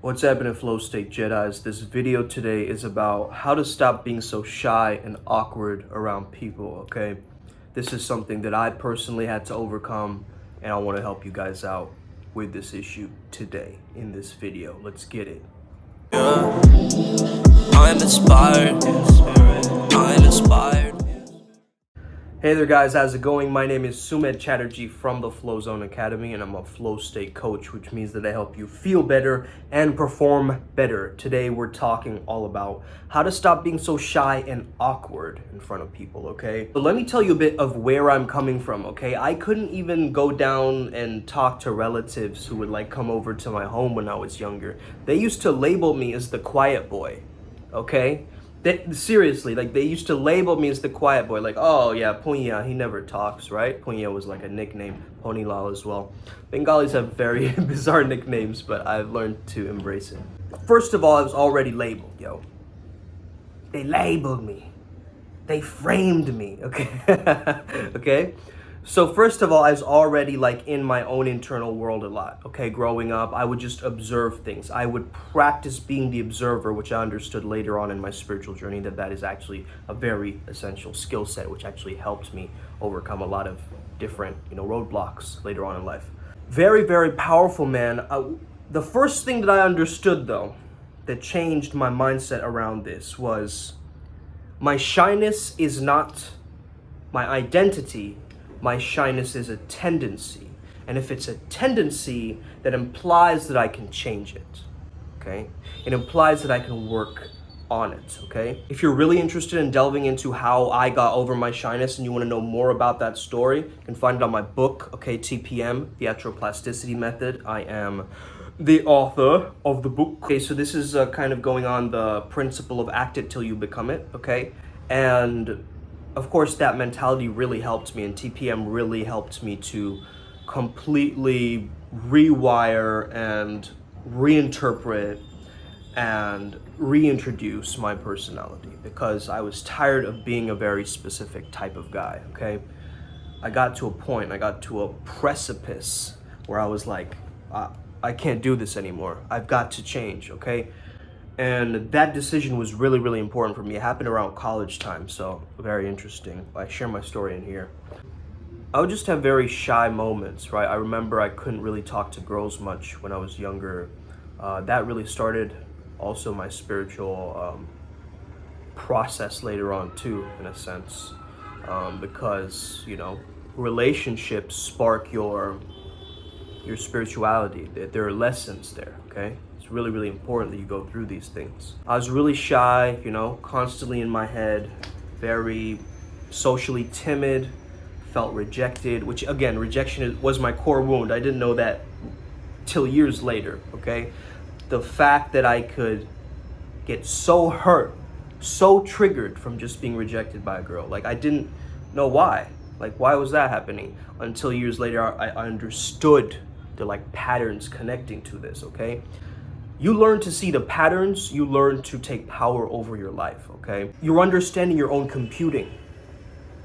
What's happening, Flow State Jedis? This video today is about how to stop being so shy and awkward around people, okay? This is something that I personally had to overcome, and I want to help you guys out with this issue today in this video. Let's get it. Yeah. I'm inspired. I'm inspired. Hey there guys, how's it going? My name is Sumedh Chatterjee from the Flow Zone Academy, and I'm a flow state coach, which means that I help you feel better and perform better. Today we're talking all about how to stop being so shy and awkward in front of people, okay? So let me tell you a bit of where I'm coming from, okay? I couldn't even go down and talk to relatives who would come over to my home when I was younger. They used to label me as the quiet boy, okay? Seriously, they used to label me as the quiet boy, oh yeah, Punya, he never talks, right? Punya was like a nickname, Ponilal as well. Bengalis have very bizarre nicknames, but I've learned to embrace it. First of all, I was already labeled, yo. They labeled me. They framed me, okay? Okay? So first of all, I was already in my own internal world a lot, okay? Growing up, I would just observe things. I would practice being the observer, which I understood later on in my spiritual journey that is actually a very essential skill set, which actually helped me overcome a lot of different, roadblocks later on in life. Very, very powerful, man. The first thing that I understood, though, that changed my mindset around this was my shyness is not my identity. My shyness is a tendency. And if it's a tendency, that implies that I can change it, okay? It implies that I can work on it, okay? If you're really interested in delving into how I got over my shyness and you want to know more about that story, you can find it on my book, okay, TPM, Theatroplasticity Method. I am the author of the book. Okay, so this is kind of going on the principle of act it till you become it, okay? And of course, that mentality really helped me, and TPM really helped me to completely rewire and reinterpret and reintroduce my personality, because I was tired of being a very specific type of guy, okay? I got to a precipice where I was like, I can't do this anymore. I've got to change, okay? And that decision was really, really important for me. It happened around college time, so very interesting. I share my story in here. I would just have very shy moments, right? I remember I couldn't really talk to girls much when I was younger. That really started also my spiritual process later on too, in a sense, because, relationships spark your spirituality. There are lessons there, okay? It's really, really important that you go through these things. I was really shy, constantly in my head, very socially timid, felt rejected, which again, rejection was my core wound. I didn't know that till years later, okay? The fact that I could get so hurt, so triggered from just being rejected by a girl. I didn't know why. Why was that happening? Until years later, I understood the patterns connecting to this, okay? You learn to see the patterns, you learn to take power over your life, okay? You're understanding your own computing.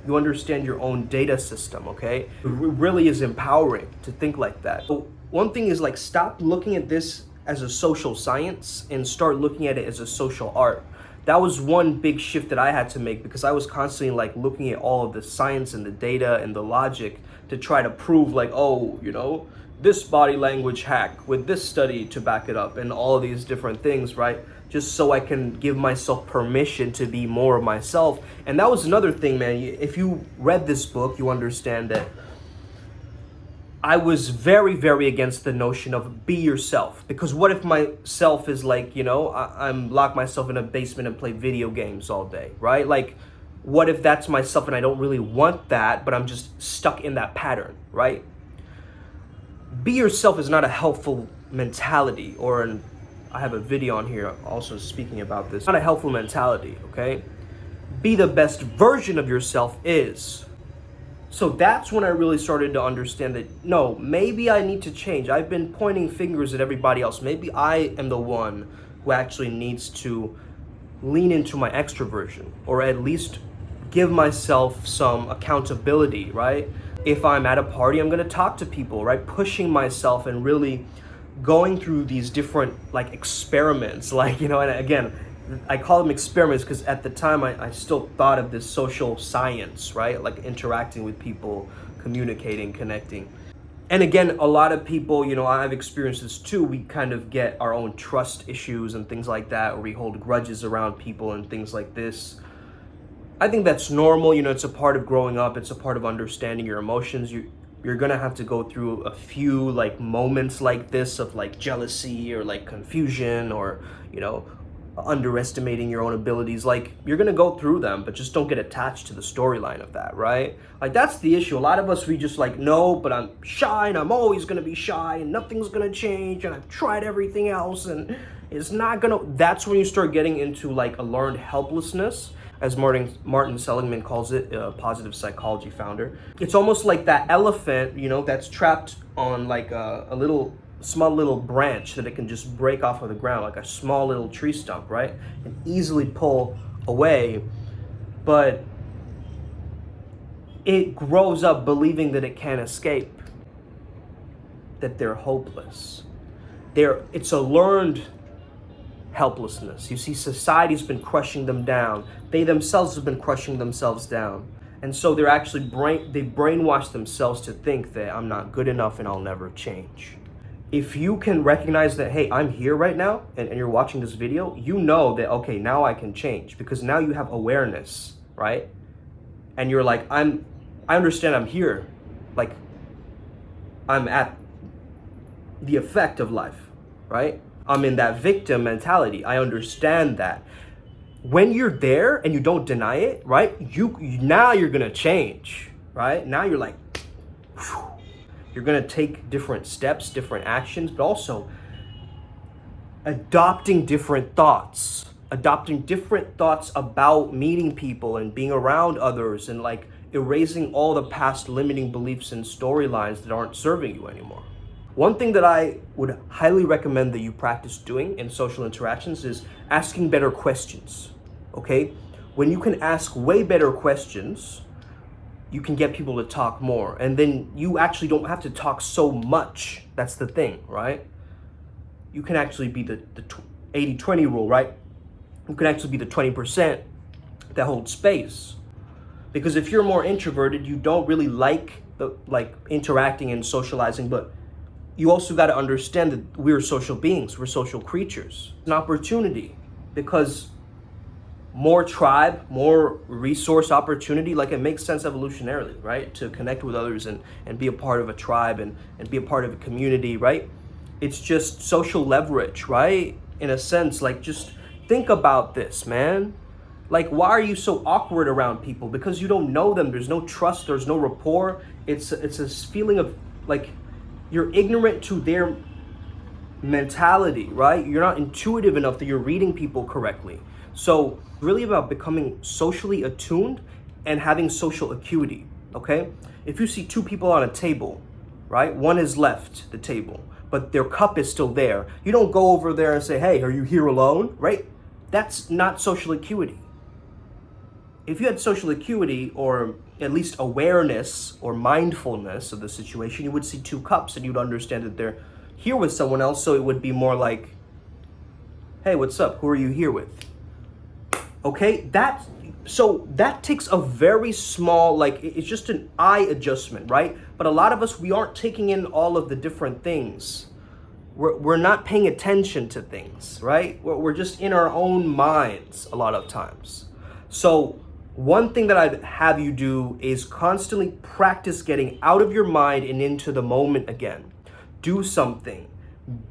You understand your own data system, okay? It really is empowering to think like that. So one thing is stop looking at this as a social science and start looking at it as a social art. That was one big shift that I had to make, because I was constantly looking at all of the science and the data and the logic to try to prove this body language hack with this study to back it up and all of these different things, right? Just so I can give myself permission to be more of myself. And that was another thing, man. If you read this book, you understand that I was very, very against the notion of be yourself. Because what if myself is I'm lock myself in a basement and play video games all day, right? What if that's myself and I don't really want that, but I'm just stuck in that pattern, right? Be yourself is not a helpful mentality, I have a video on here also speaking about this. Not a helpful mentality, okay? Be the best version of yourself is. So that's when I really started to understand that, no, maybe I need to change. I've been pointing fingers at everybody else. Maybe I am the one who actually needs to lean into my extroversion, or at least give myself some accountability, right? If I'm at a party, I'm gonna talk to people, right? Pushing myself and really going through these different like experiments, like, you know, and again, I call them experiments because at the time I still thought of this social science, right? Like interacting with people, communicating, connecting. And again, a lot of people, you know, I've experienced this too. We kind of get our own trust issues and things like that, or we hold grudges around people and things like this. I think that's normal. You know, it's a part of growing up. It's a part of understanding your emotions. You're gonna have to go through a few like moments like this of like jealousy or like confusion or, you know, underestimating your own abilities. Like, you're gonna go through them, but just don't get attached to the storyline of that, right? Like, that's the issue. A lot of us, we just like, no, but I'm shy and I'm always gonna be shy and nothing's gonna change and I've tried everything else and it's not gonna. That's when you start getting into like a learned helplessness, as Martin Seligman calls it, a positive psychology founder. It's almost like that elephant, you know, that's trapped on like a little small little branch that it can just break off of the ground, like a small little tree stump, right? And easily pull away, but it grows up believing that it can't escape, that they're hopeless. It's a learned helplessness. You see, society's been crushing them down. They themselves have been crushing themselves down. And so they're actually they brainwash themselves to think that I'm not good enough and I'll never change. If you can recognize that, hey, I'm here right now, and you're watching this video, you know that, okay, now I can change, because now you have awareness, right? And you're like, I understand I'm here. Like, I'm at the effect of life, right? I'm in that victim mentality. I understand that. When you're there and you don't deny it, right? Now you're gonna change, right? Now you're like, whew. You're gonna take different steps, different actions, but also adopting different thoughts about meeting people and being around others, and like erasing all the past limiting beliefs and storylines that aren't serving you anymore. One thing that I would highly recommend that you practice doing in social interactions is asking better questions, okay? When you can ask way better questions, you can get people to talk more, and then you actually don't have to talk so much. That's the thing, right? You can actually be the 80-20 rule, right? You can actually be the 20% that holds space. Because if you're more introverted, you don't really like interacting and socializing, but you also got to understand that we're social beings, we're social creatures. It's an opportunity, because more tribe, more resource opportunity, like it makes sense evolutionarily, right? To connect with others and be a part of a tribe and be a part of a community, right? It's just social leverage, right? In a sense, like, just think about this, man. Like, why are you so awkward around people? Because you don't know them. There's no trust, there's no rapport. It's a feeling of like you're ignorant to their mentality, right? You're not intuitive enough that you're reading people correctly. So really about becoming socially attuned and having social acuity, okay? If you see two people on a table, right? One has left the table, but their cup is still there. You don't go over there and say, hey, are you here alone, right? That's not social acuity. If you had social acuity, or at least awareness or mindfulness of the situation, you would see two cups and you'd understand that they're here with someone else. So it would be more like, hey, what's up? Who are you here with? Okay, that takes a very small, like, it's just an eye adjustment, right? But a lot of us, we aren't taking in all of the different things. We're not paying attention to things, right? We're just in our own minds a lot of times. So one thing that I'd have you do is constantly practice getting out of your mind and into the moment again. Do something.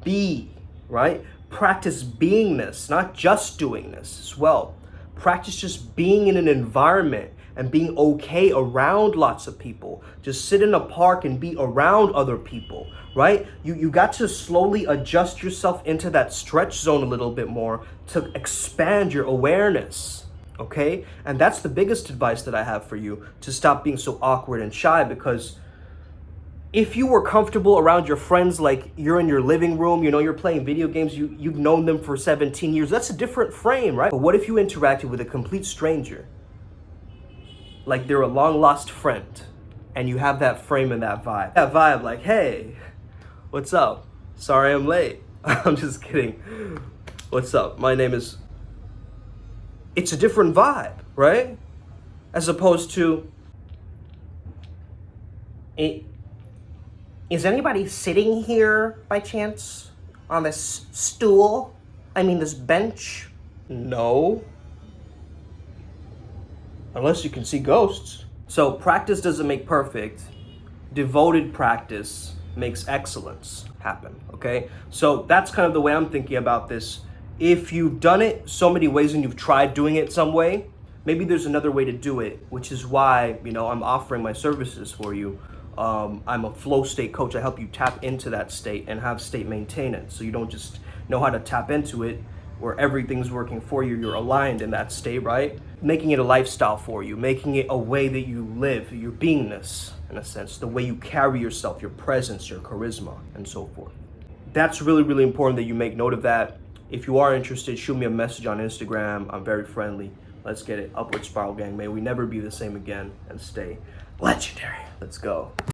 Be, right? Practice beingness, not just doingness as well. Practice just being in an environment and being okay around lots of people. Just sit in a park and be around other people, right? You got to slowly adjust yourself into that stretch zone a little bit more to expand your awareness, okay? And that's the biggest advice that I have for you, to stop being so awkward and shy, because if you were comfortable around your friends, like you're in your living room, you know, you're playing video games, you've known them for 17 years, that's a different frame, right? But what if you interacted with a complete stranger? Like they're a long lost friend, and you have that frame and that vibe. That vibe like, hey, what's up? Sorry I'm late. I'm just kidding. What's up? My name is... It's a different vibe, right? As opposed to... Is anybody sitting here by chance? On this stool? I mean, this bench? No. Unless you can see ghosts. So practice doesn't make perfect. Devoted practice makes excellence happen, okay? So that's kind of the way I'm thinking about this. If you've done it so many ways and you've tried doing it some way, maybe there's another way to do it, which is why, I'm offering my services for you. I'm a flow state coach. I help you tap into that state and have state maintenance. So you don't just know how to tap into it where everything's working for you. You're aligned in that state, right? Making it a lifestyle for you, making it a way that you live, your beingness, in a sense, the way you carry yourself, your presence, your charisma, and so forth. That's really, really important that you make note of that. If you are interested, shoot me a message on Instagram. I'm very friendly. Let's get it. Upward Spiral Gang. May we never be the same again and stay legendary. Let's go.